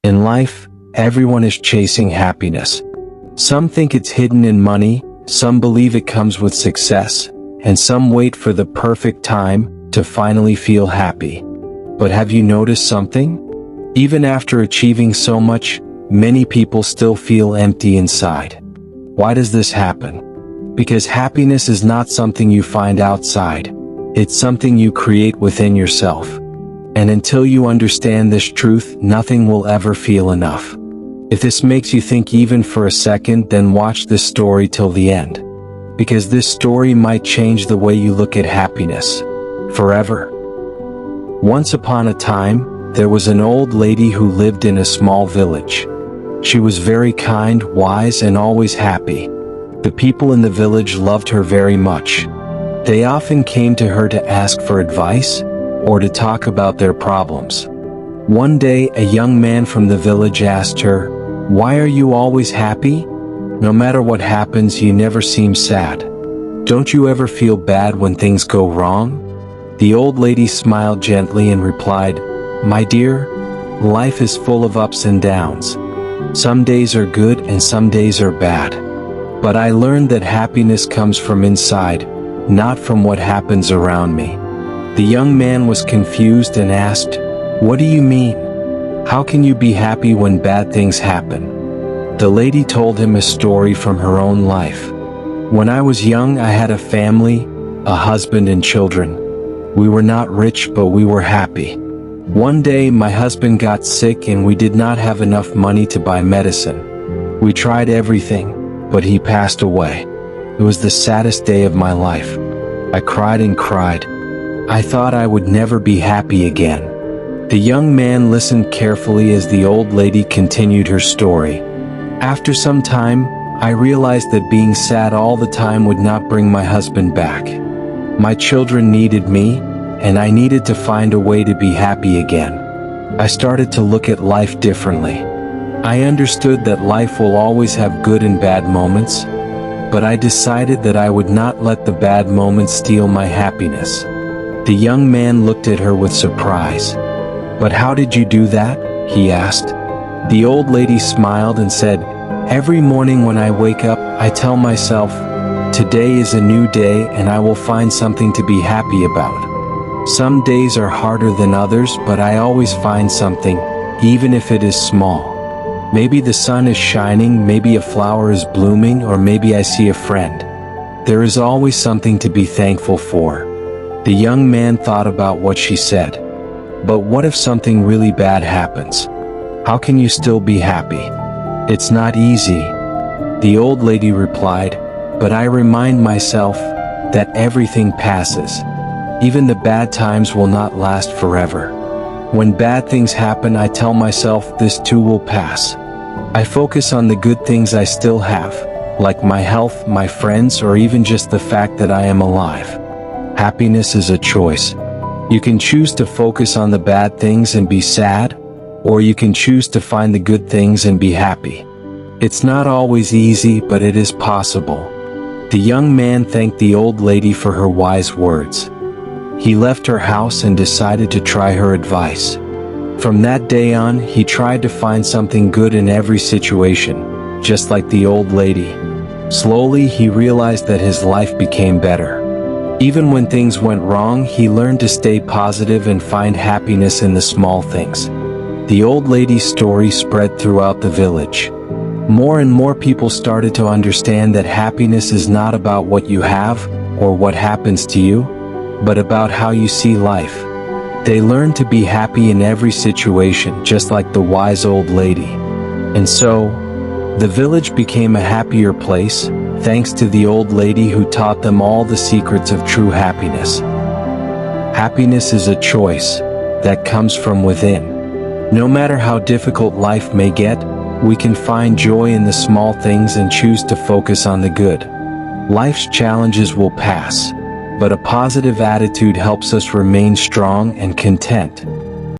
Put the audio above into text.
In life, everyone is chasing happiness. Some think it's hidden in money, some believe it comes with success, and some wait for the perfect time to finally feel happy. But have you noticed something? Even after achieving so much, many people still feel empty inside. Why does this happen? Because happiness is not something you find outside. It's something you create within yourself. And until you understand this truth, nothing will ever feel enough. If this makes you think even for a second, then watch this story till the end. Because this story might change the way you look at happiness. Forever. Once upon a time, there was an old lady who lived in a small village. She was very kind, wise, and always happy. The people in the village loved her very much. They often came to her to ask for advice, or to talk about their problems. One day, a young man from the village asked her, "Why are you always happy? No matter what happens, you never seem sad. Don't you ever feel bad when things go wrong?" The old lady smiled gently and replied, "My dear, life is full of ups and downs. Some days are good and some days are bad. But I learned that happiness comes from inside, not from what happens around me." The young man was confused and asked, "What do you mean? How can you be happy when bad things happen?" The lady told him a story from her own life. "When I was young, I had a family, a husband and children. We were not rich, but we were happy. One day, my husband got sick and we did not have enough money to buy medicine. We tried everything, but he passed away. It was the saddest day of my life. I cried and cried. I thought I would never be happy again." The young man listened carefully as the old lady continued her story. "After some time, I realized that being sad all the time would not bring my husband back. My children needed me, and I needed to find a way to be happy again. I started to look at life differently. I understood that life will always have good and bad moments, but I decided that I would not let the bad moments steal my happiness." The young man looked at her with surprise. "But how did you do that?" he asked. The old lady smiled and said, "Every morning when I wake up, I tell myself, today is a new day and I will find something to be happy about. Some days are harder than others, but I always find something, even if it is small. Maybe the sun is shining, maybe a flower is blooming, or maybe I see a friend. There is always something to be thankful for." The young man thought about what she said. "But what if something really bad happens? How can you still be happy?" "It's not easy," the old lady replied, "but I remind myself that everything passes. Even the bad times will not last forever. When bad things happen, I tell myself this too will pass. I focus on the good things I still have, like my health, my friends, or even just the fact that I am alive. Happiness is a choice. You can choose to focus on the bad things and be sad, or you can choose to find the good things and be happy. It's not always easy, but it is possible." The young man thanked the old lady for her wise words. He left her house and decided to try her advice. From that day on, he tried to find something good in every situation, just like the old lady. Slowly, he realized that his life became better. Even when things went wrong, he learned to stay positive and find happiness in the small things. The old lady's story spread throughout the village. More and more people started to understand that happiness is not about what you have or what happens to you, but about how you see life. They learned to be happy in every situation, just like the wise old lady. And so, the village became a happier place, thanks to the old lady who taught them all the secrets of true happiness. Happiness is a choice that comes from within. No matter how difficult life may get, we can find joy in the small things and choose to focus on the good. Life's challenges will pass, but a positive attitude helps us remain strong and content.